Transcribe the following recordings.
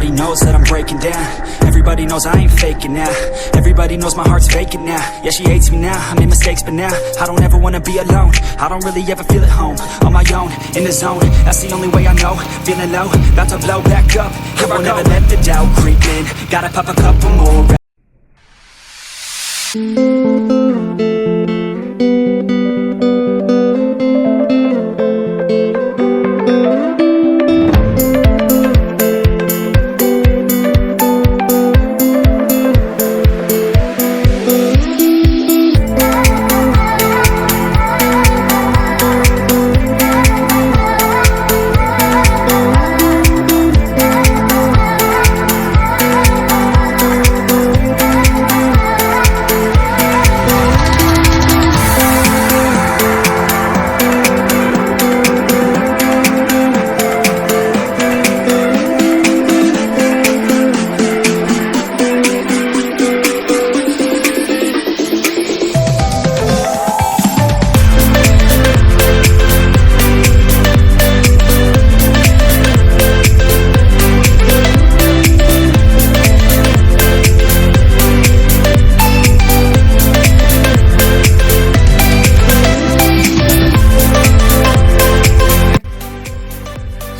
Everybody knows that I'm breaking down. Everybody knows I ain't faking now. Everybody knows my heart's vacant now. Yeah, she hates me now, I made mistakes but now I don't ever wanna be alone. I don't really ever feel at home. On my own, in the zone, that's the only way I know. Feeling low, about to blow back up. Here I won't ever let the doubt creep in. Gotta pop a couple more.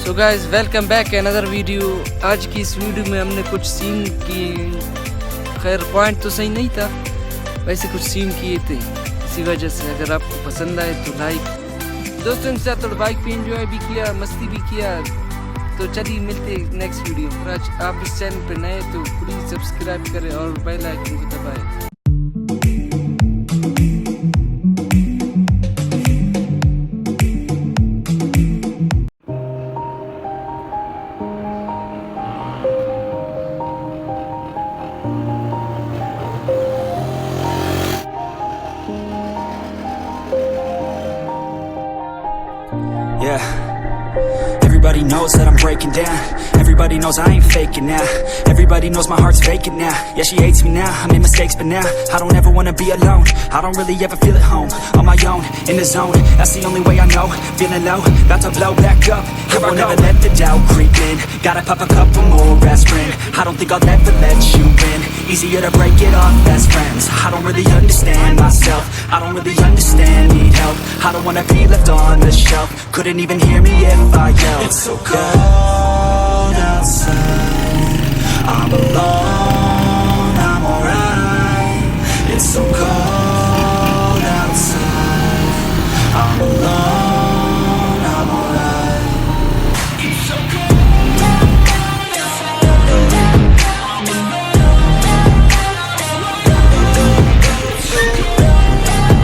So guys welcome back another video. आज की इस video में हमने कुछ scene किए, खैर point तो सही नहीं था, वैसे कुछ सीन किए थे। इसी वजह से अगर आपको पसंद आए तो लाइक, दोस्तों के साथ थोड़ा बाइक पे एंजॉय भी किया, मस्ती भी किया। तो चलिए मिलते हैं नेक्स्ट वीडियो। और आज आप इस चैनल पर नए तो प्लीज़ सब्सक्राइब करें और बेल आइकन को दबाएं। Yeah, everybody knows that I'm breaking down. Everybody knows I ain't faking now. Everybody knows my heart's vacant now. Yeah, she hates me now, I made mistakes but now I don't ever wanna be alone. I don't really ever feel at home. On my own, in the zone, that's the only way I know. Feeling low, about to blow back up. Here I won't ever let the doubt creep in. Gotta pop a couple more aspirin. I don't think I'll ever let you in. Easier to break it off best friends. I don't really understand myself. I don't really understand, need help. I don't wanna be left on the shelf. Couldn't even hear me if I yelled. It's so cold outside, I'm alone, I'm alright. It's so cold outside, I'm alone, I'm alright. It's so cold outside, I'm alone, it's so cold outside,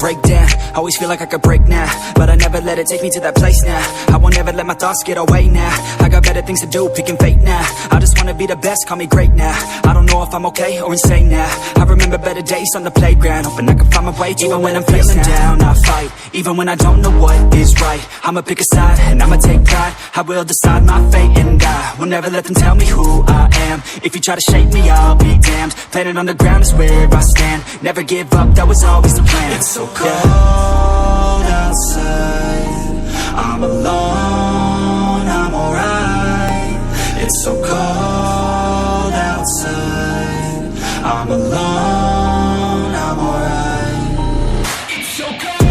break down, always feel like I could break now, but I never let it take me to that place now. I won't ever let my thoughts get away now. I got better things to do, picking fate now. I just wanna be the best, call me great now. I don't know if I'm okay or insane now. I remember better days on the playground, hoping I can find my way even when I'm feeling down. I fight, even when I don't know what is right. I'ma pick a side, and I'ma take pride. I will decide my fate and I will never let them tell me who I am. If you try to shake me, I'll be damned. Planet on the ground is where I stand. Never give up, that was always the plan. It's so cold outside, I'm alone, I'm alright. It's so cold outside, I'm alone, I'm alright. It's so cold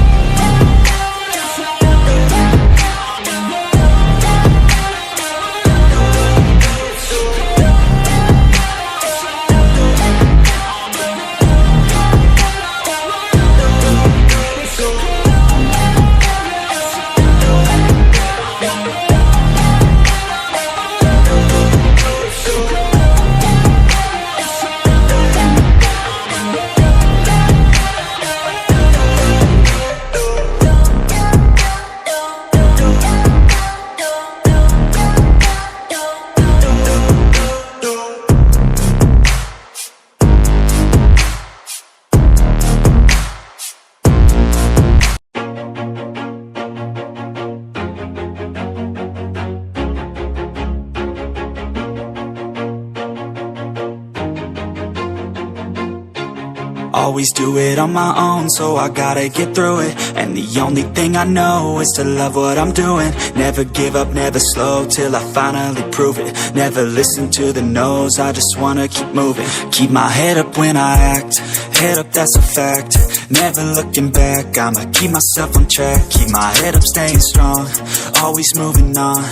outside, I'm alone, it's so cold outside, I'm alone. Always do it on my own, so I gotta get through it. And the only thing I know is to love what I'm doing. Never give up, never slow, till I finally prove it. Never listen to the no's, I just wanna keep moving. Keep my head up when I act, head up, that's a fact. Never looking back, I'ma keep myself on track. Keep my head up, staying strong, always moving on.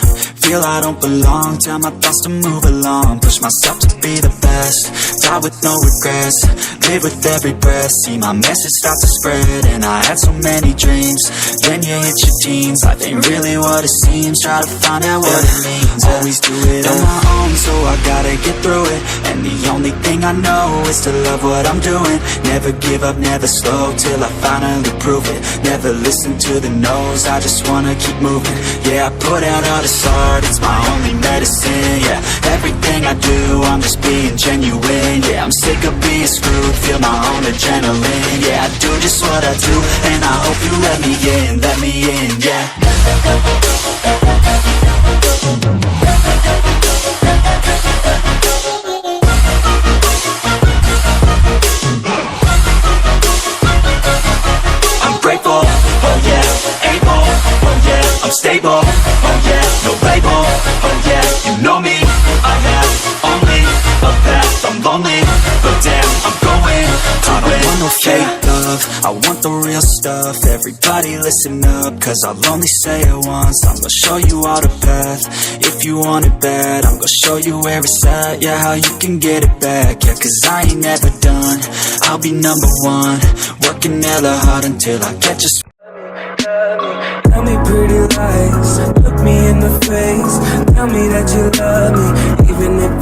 Feel I don't belong, tell my thoughts to move along. Push myself to be the best, die with no regrets. Live with every breath, see my message start to spread. And I had so many dreams, then you hit your teens. Life ain't really what it seems, try to find out what it means. Always do it on my own, so I gotta get through it. And the only thing I know is to love what I'm doing. Never give up, never slow, till I finally prove it. Never listen to the no's, I just wanna keep moving. Yeah, I put out all this art, it's my only medicine. Yeah, everything I do, I'm just being genuine. Yeah, I'm sick of being screwed, feel my own adrenaline. Yeah, I do just what I do, and I hope you let me in, yeah. I'm grateful, oh yeah, able, oh yeah, I'm stable, oh yeah, no label, oh yeah, you know me, I have only a path, I'm lonely, but damn, I'm going to I don't want no fake love, I want the real stuff. Everybody listen up, cause I'll only say it once. I'm gonna show you all the path, if you want it bad. I'm gonna show you where it's at, yeah, how you can get it back. Yeah, cause I ain't never done, I'll be number one. Working hella hard until I get just. Tell me pretty lies, look me in the face. Tell me that you love me, even if